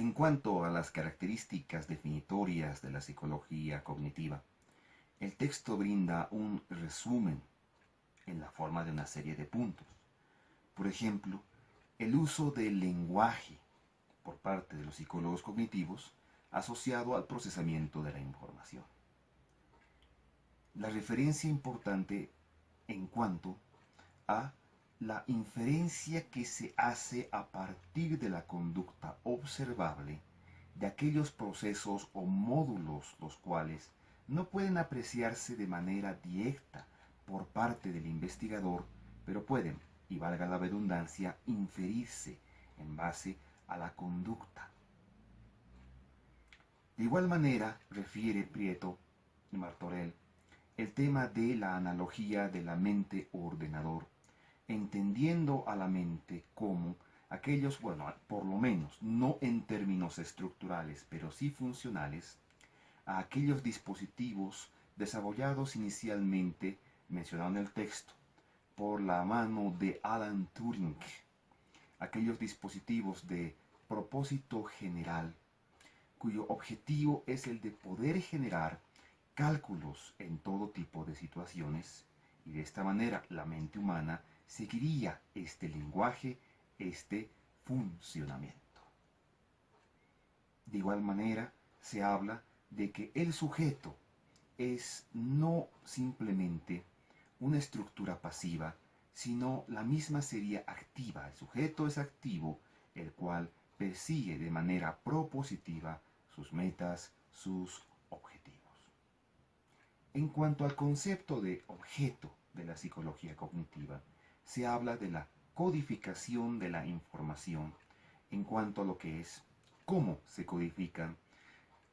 En cuanto a las características definitorias de la psicología cognitiva, el texto brinda un resumen en la forma de una serie de puntos. Por ejemplo, el uso del lenguaje por parte de los psicólogos cognitivos asociado al procesamiento de la información. La referencia importante en cuanto a la inferencia que se hace a partir de la conducta observable de aquellos procesos o módulos los cuales no pueden apreciarse de manera directa por parte del investigador, pero pueden, y valga la redundancia, inferirse en base a la conducta. De igual manera, refiere Prieto y Martorell el tema de la analogía de la mente-ordenador, entendiendo a la mente como aquellos, bueno, por lo menos, no en términos estructurales, pero sí funcionales, a aquellos dispositivos desarrollados inicialmente, mencionado en el texto, por la mano de Alan Turing, aquellos dispositivos de propósito general, cuyo objetivo es el de poder generar cálculos en todo tipo de situaciones, y de esta manera la mente humana seguiría este lenguaje, este funcionamiento. De igual manera, se habla de que el sujeto es no simplemente una estructura pasiva, sino la misma sería activa. El sujeto es activo, el cual persigue de manera propositiva sus metas, sus objetivos. En cuanto al concepto de objeto de la psicología cognitiva, se habla de la codificación de la información en cuanto a lo que es cómo se codifican,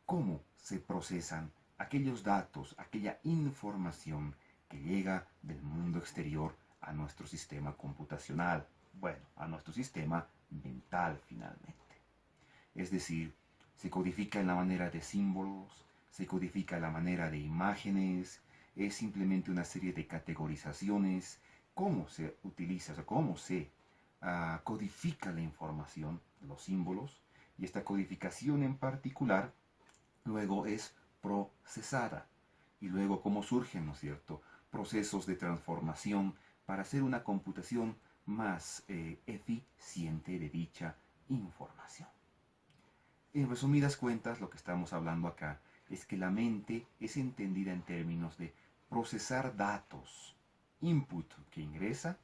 cómo se procesan aquellos datos, aquella información que llega del mundo exterior a nuestro sistema computacional, bueno, a nuestro sistema mental finalmente. Es decir, se codifica en la manera de símbolos, se codifica en la manera de imágenes, es simplemente una serie de categorizaciones, cómo se utiliza, o sea, cómo se codifica la información, los símbolos, y esta codificación en particular luego es procesada, y luego cómo surgen, ¿no es cierto?, procesos de transformación para hacer una computación más eficiente de dicha información. En resumidas cuentas, lo que estamos hablando acá es que la mente es entendida en términos de procesar datos, input que ingresa,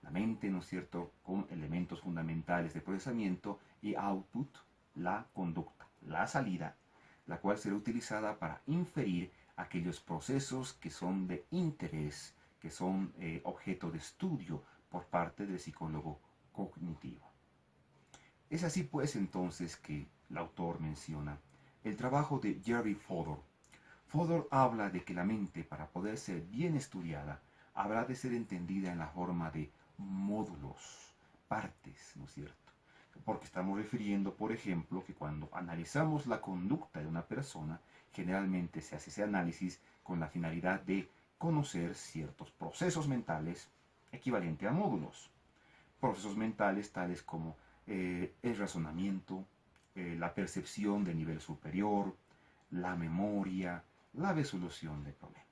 la mente, ¿no es cierto?, con elementos fundamentales de procesamiento, y output, la conducta, la salida, la cual será utilizada para inferir aquellos procesos que son de interés, que son objeto de estudio por parte del psicólogo cognitivo. Es así pues entonces que el autor menciona el trabajo de Jerry Fodor. Fodor habla de que la mente, para poder ser bien estudiada, habrá de ser entendida en la forma de módulos, partes, ¿no es cierto? Porque estamos refiriendo, por ejemplo, que cuando analizamos la conducta de una persona, generalmente se hace ese análisis con la finalidad de conocer ciertos procesos mentales equivalente a módulos. Procesos mentales tales como el razonamiento, la percepción de nivel superior, la memoria, la resolución de problemas.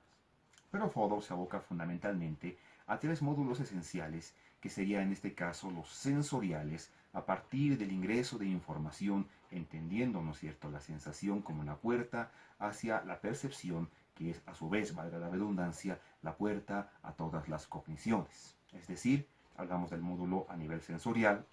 Pero Fodor se aboca fundamentalmente a tres módulos esenciales, que serían en este caso los sensoriales, a partir del ingreso de información, entendiendo, ¿no es cierto?, la sensación como la puerta hacia la percepción, que es a su vez, valga la redundancia, la puerta a todas las cogniciones. Es decir, hablamos del módulo a nivel sensorial,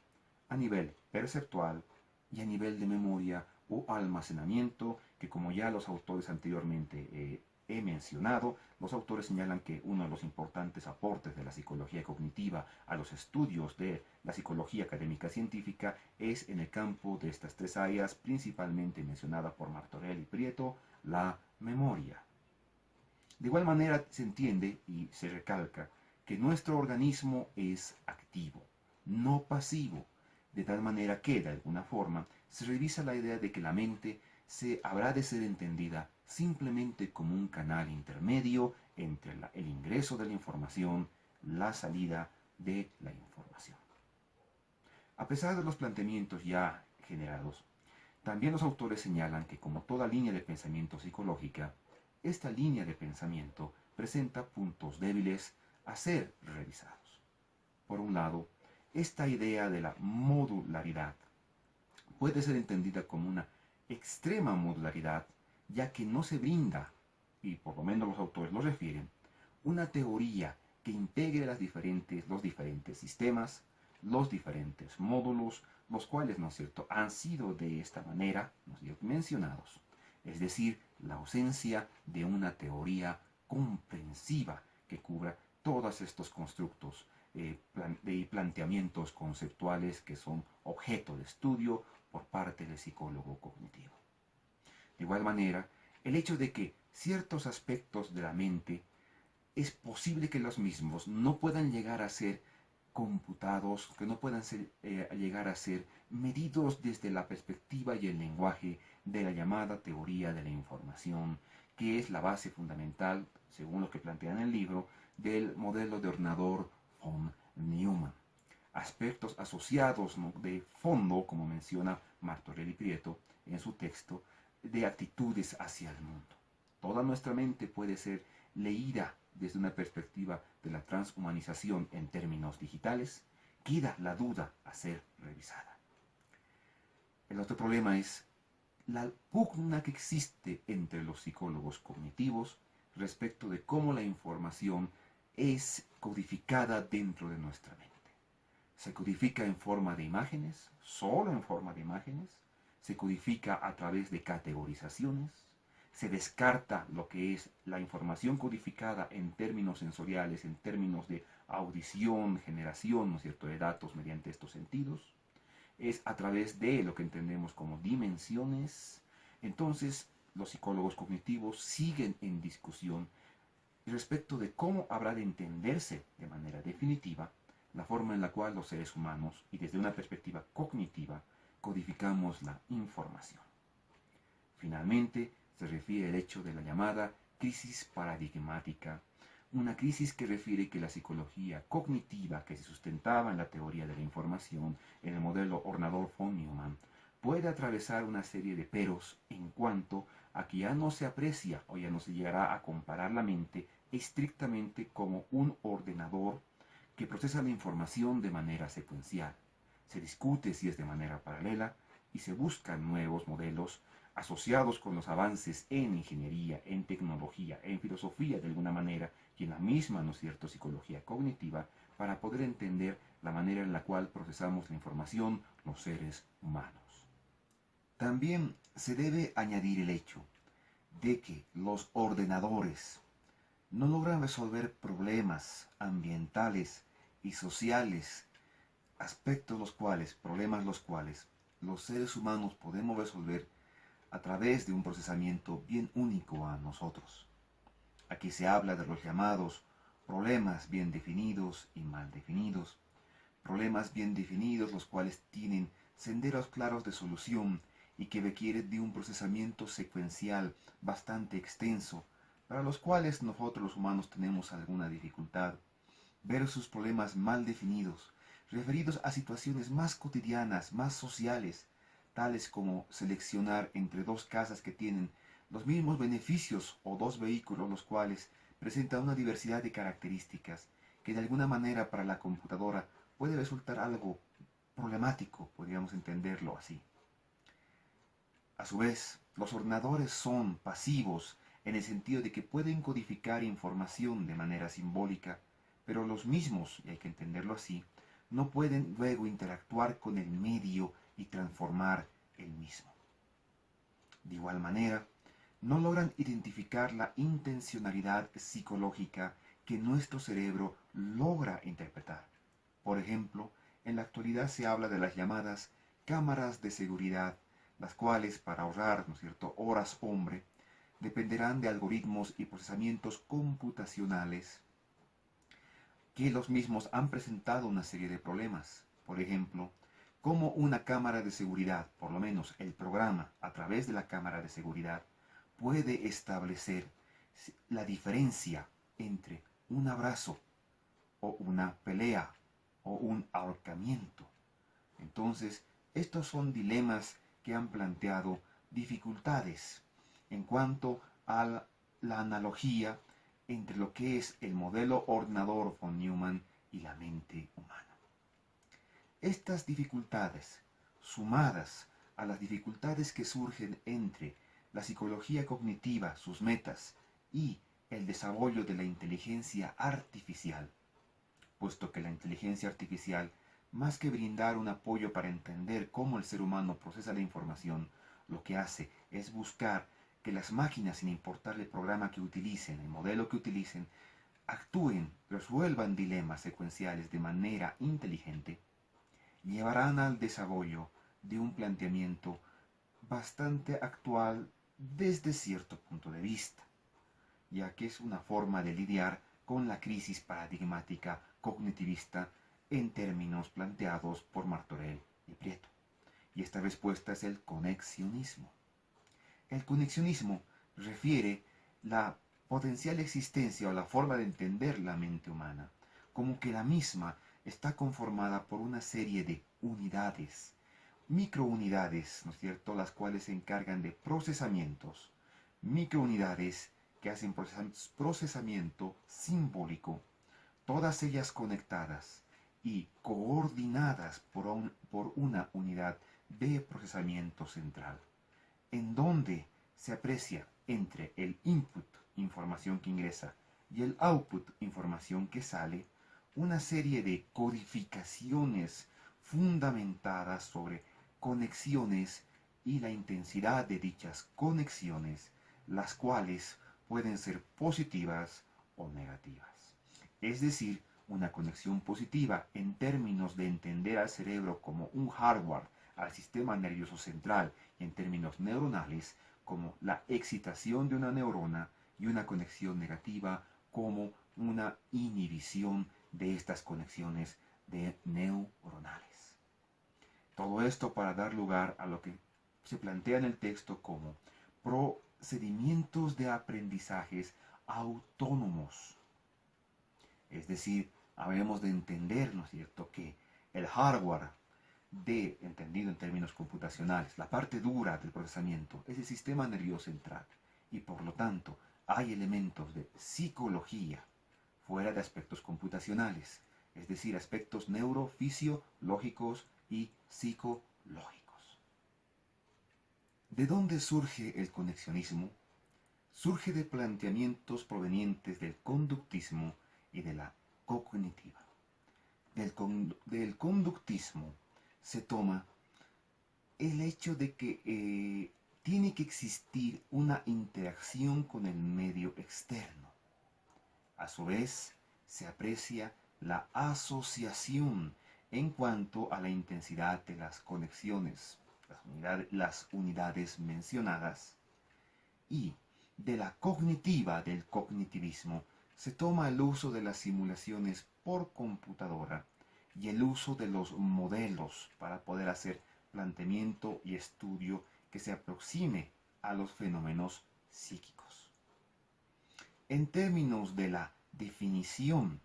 a nivel perceptual y a nivel de memoria o almacenamiento, que como ya los autores anteriormente he mencionado, los autores señalan que uno de los importantes aportes de la psicología cognitiva a los estudios de la psicología académica científica es en el campo de estas tres áreas, principalmente mencionada por Martorell y Prieto, la memoria. De igual manera se entiende y se recalca que nuestro organismo es activo, no pasivo, de tal manera que, de alguna forma, se revisa la idea de que la mente habrá de ser entendida simplemente como un canal intermedio entre el ingreso de la información, la salida de la información. A pesar de los planteamientos ya generados, También los autores señalan que como toda línea de pensamiento psicológica, esta línea de pensamiento presenta puntos débiles a ser revisados. Por un lado, esta idea de la modularidad puede ser entendida como una extrema modularidad, ya que no se brinda, y por lo menos los autores lo refieren, una teoría que integre los diferentes sistemas, los diferentes módulos, los cuales, ¿no es cierto?, han sido de esta manera, ¿no es cierto?, mencionados. Es decir, la ausencia de una teoría comprensiva que cubra todos estos constructos y planteamientos conceptuales que son objeto de estudio por parte del psicólogo cognitivo. De igual manera, el hecho de que ciertos aspectos de la mente es posible que los mismos no puedan llegar a ser computados, que no puedan llegar a ser medidos desde la perspectiva y el lenguaje de la llamada teoría de la información, que es la base fundamental, según lo que plantea en el libro, del modelo de ordenador von Neumann. Aspectos asociados, ¿no?, de fondo, como menciona Martorell y Prieto en su texto, de actitudes hacia el mundo. Toda nuestra mente puede ser leída desde una perspectiva de la transhumanización en términos digitales. Queda la duda a ser revisada. El otro problema es la pugna que existe entre los psicólogos cognitivos respecto de cómo la información es codificada dentro de nuestra mente. Se codifica en forma de imágenes, solo en forma de imágenes, se codifica a través de categorizaciones, se descarta lo que es la información codificada en términos sensoriales, en términos de audición, generación, ¿no es cierto?, de datos mediante estos sentidos. Es a través de lo que entendemos como dimensiones. Entonces, los psicólogos cognitivos siguen en discusión respecto de cómo habrá de entenderse de manera definitiva la forma en la cual los seres humanos, y desde una perspectiva cognitiva, codificamos la información. Finalmente, se refiere al hecho de la llamada crisis paradigmática, una crisis que refiere que la psicología cognitiva que se sustentaba en la teoría de la información, en el modelo ordenador von Neumann, puede atravesar una serie de peros en cuanto a que ya no se aprecia o ya no se llegará a comparar la mente estrictamente como un ordenador que procesa la información de manera secuencial. Se discute si es de manera paralela y se buscan nuevos modelos asociados con los avances en ingeniería, en tecnología, en filosofía de alguna manera y en la misma, ¿no es cierto?, psicología cognitiva, para poder entender la manera en la cual procesamos la información los seres humanos. También se debe añadir el hecho de que los ordenadores no logran resolver problemas ambientales y sociales, problemas los cuales los seres humanos podemos resolver a través de un procesamiento bien único a nosotros. Aquí se habla de los llamados problemas bien definidos y mal definidos. Problemas bien definidos los cuales tienen senderos claros de solución y que requieren de un procesamiento secuencial bastante extenso, para los cuales nosotros los humanos tenemos alguna dificultad, versus problemas mal definidos, referidos a situaciones más cotidianas, más sociales, tales como seleccionar entre dos casas que tienen los mismos beneficios o dos vehículos los cuales presentan una diversidad de características que de alguna manera para la computadora puede resultar algo problemático, podríamos entenderlo así. A su vez, los ordenadores son pasivos en el sentido de que pueden codificar información de manera simbólica, pero los mismos, y hay que entenderlo así, no pueden luego interactuar con el medio y transformar el mismo. De igual manera, no logran identificar la intencionalidad psicológica que nuestro cerebro logra interpretar. Por ejemplo, en la actualidad se habla de las llamadas cámaras de seguridad, las cuales, para ahorrar, ¿no es cierto?, horas hombre, dependerán de algoritmos y procesamientos computacionales que los mismos han presentado una serie de problemas. Por ejemplo, cómo una cámara de seguridad, por lo menos el programa a través de la cámara de seguridad, puede establecer la diferencia entre un abrazo o una pelea o un ahorcamiento. Entonces, estos son dilemas que han planteado dificultades en cuanto a la analogía entre lo que es el modelo ordenador von Neumann y la mente humana. Estas dificultades, sumadas a las dificultades que surgen entre la psicología cognitiva, sus metas, y el desarrollo de la inteligencia artificial, puesto que la inteligencia artificial, más que brindar un apoyo para entender cómo el ser humano procesa la información, lo que hace es buscar que las máquinas, sin importar el programa que utilicen, el modelo que utilicen, actúen, resuelvan dilemas secuenciales de manera inteligente, llevarán al desarrollo de un planteamiento bastante actual desde cierto punto de vista, ya que es una forma de lidiar con la crisis paradigmática cognitivista en términos planteados por Martorell y Prieto. Y esta respuesta es el conexionismo. El conexionismo refiere la potencial existencia o la forma de entender la mente humana, como que la misma está conformada por una serie de unidades, microunidades, ¿no es cierto?, las cuales se encargan de procesamientos, microunidades que hacen procesamiento simbólico, todas ellas conectadas y coordinadas por una unidad de procesamiento central, en donde se aprecia entre el input, información que ingresa, y el output, información que sale, una serie de codificaciones fundamentadas sobre conexiones y la intensidad de dichas conexiones, las cuales pueden ser positivas o negativas. Es decir, una conexión positiva en términos de entender al cerebro como un hardware, al sistema nervioso central, y en términos neuronales como la excitación de una neurona, y una conexión negativa como una inhibición de estas conexiones neuronales. Todo esto para dar lugar a lo que se plantea en el texto como procedimientos de aprendizajes autónomos. Es decir, habemos de entender, ¿no es cierto?, que el hardware entendido en términos computacionales, la parte dura del procesamiento es el sistema nervioso central, y por lo tanto hay elementos de psicología fuera de aspectos computacionales, es decir, aspectos neurofisiológicos y psicológicos. ¿De dónde surge el conexionismo? Surge de planteamientos provenientes del conductismo y de la cognitiva. Del conductismo se toma el hecho de que tiene que existir una interacción con el medio externo. A su vez, se aprecia la asociación en cuanto a la intensidad de las conexiones, las unidades mencionadas, y de la cognitiva, del cognitivismo, se toma el uso de las simulaciones por computadora y el uso de los modelos para poder hacer planteamiento y estudio que se aproxime a los fenómenos psíquicos. En términos de la definición,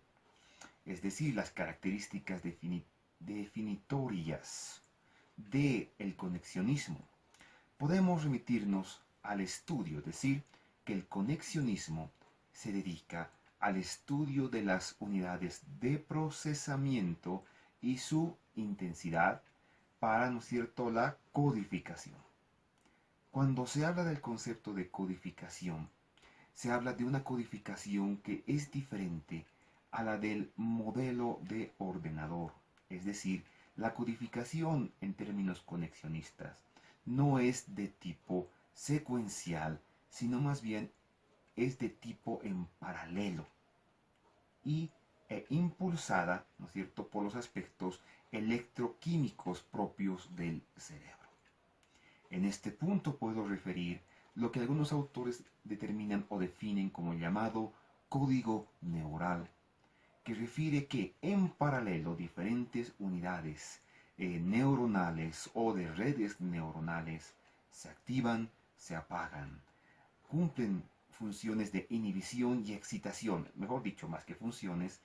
es decir, las características definitorias del conexionismo, podemos remitirnos al estudio, es decir, que el conexionismo se dedica al estudio de las unidades de procesamiento y su intensidad para, ¿no es cierto?, la codificación. Cuando se habla del concepto de codificación, se habla de una codificación que es diferente a la del modelo de ordenador, es decir, la codificación en términos conexionistas no es de tipo secuencial, sino más bien es de tipo en paralelo y impulsada, ¿no es cierto?, por los aspectos electroquímicos propios del cerebro. En este punto puedo referir lo que algunos autores determinan o definen como llamado código neural, que refiere que en paralelo diferentes unidades neuronales o de redes neuronales se activan, se apagan, cumplen funciones de inhibición y excitación, mejor dicho, más que funciones,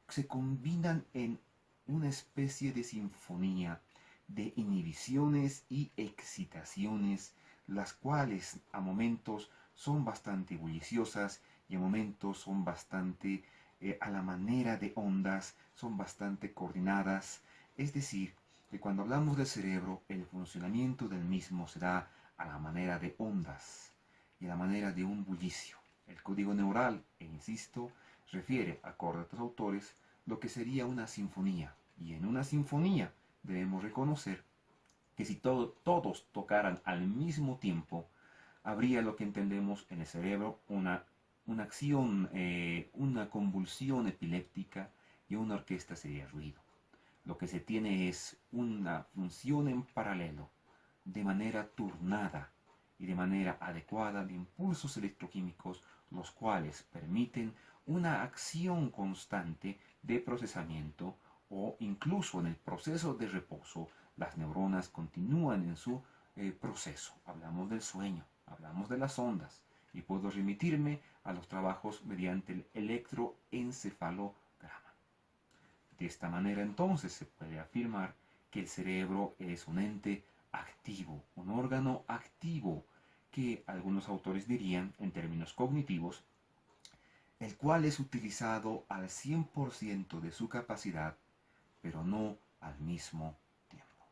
se combinan en una especie de sinfonía de inhibiciones y excitaciones, las cuales a momentos son bastante bulliciosas y a momentos son bastante a la manera de ondas, son bastante coordinadas. Es decir, que cuando hablamos del cerebro, el funcionamiento del mismo se da a la manera de ondas y a la manera de un bullicio. El código neural, e insisto, refiere, acorde a estos autores, lo que sería una sinfonía. Y en una sinfonía debemos reconocer que si todos tocaran al mismo tiempo, habría lo que entendemos en el cerebro una acción, una convulsión epiléptica, y una orquesta sería ruido. Lo que se tiene es una función en paralelo, de manera turnada y de manera adecuada de impulsos electroquímicos, los cuales permiten una acción constante de procesamiento, o incluso en el proceso de reposo las neuronas continúan en su proceso. Hablamos del sueño, hablamos de las ondas, y puedo remitirme a los trabajos mediante el electroencefalograma. De esta manera entonces se puede afirmar que el cerebro es un ente activo, un órgano activo, que algunos autores dirían en términos cognitivos, el cual es utilizado al 100% de su capacidad, pero no al mismo tiempo.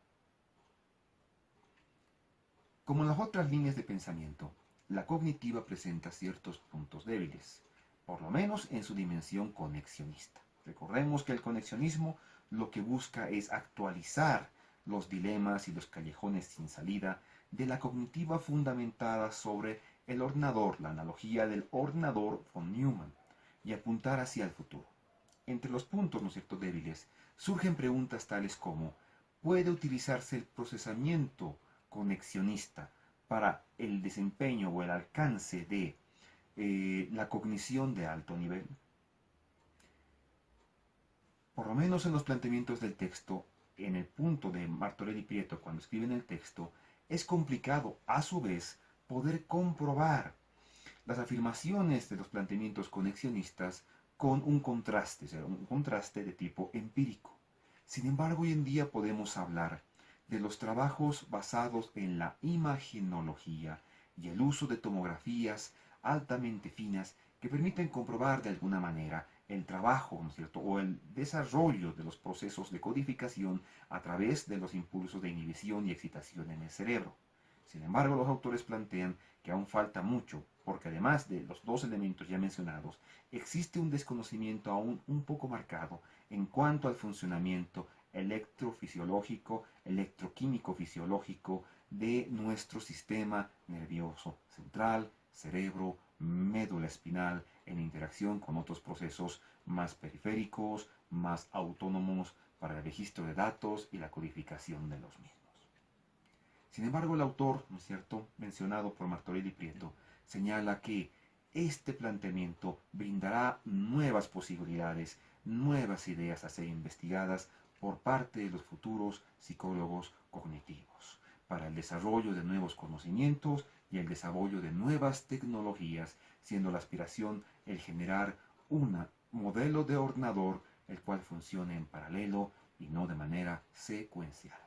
Como en las otras líneas de pensamiento, la cognitiva presenta ciertos puntos débiles, por lo menos en su dimensión conexionista. Recordemos que el conexionismo lo que busca es actualizar los dilemas y los callejones sin salida de la cognitiva fundamentada sobre el ordenador, la analogía del ordenador von Neumann, y apuntar hacia el futuro. Entre los puntos, ¿no es cierto?, débiles, surgen preguntas tales como: ¿puede utilizarse el procesamiento conexionista para el desempeño o el alcance de la cognición de alto nivel? Por lo menos en los planteamientos del texto, en el punto de Martorell y Prieto cuando escriben el texto, es complicado a su vez poder comprobar las afirmaciones de los planteamientos conexionistas con un contraste, o sea, un contraste de tipo empírico. Sin embargo, hoy en día podemos hablar de los trabajos basados en la imagenología y el uso de tomografías altamente finas que permiten comprobar de alguna manera el trabajo, ¿no es cierto?, o el desarrollo de los procesos de codificación a través de los impulsos de inhibición y excitación en el cerebro. Sin embargo, los autores plantean que aún falta mucho, porque además de los dos elementos ya mencionados, existe un desconocimiento aún un poco marcado en cuanto al funcionamiento electrofisiológico, electroquímico fisiológico de nuestro sistema nervioso central, cerebro, médula espinal, en interacción con otros procesos más periféricos, más autónomos para el registro de datos y la codificación de los mismos. Sin embargo, el autor, ¿no es cierto?, mencionado por Martorell y Prieto, señala que este planteamiento brindará nuevas posibilidades, nuevas ideas a ser investigadas por parte de los futuros psicólogos cognitivos, para el desarrollo de nuevos conocimientos y el desarrollo de nuevas tecnologías, siendo la aspiración el generar un modelo de ordenador el cual funcione en paralelo y no de manera secuencial.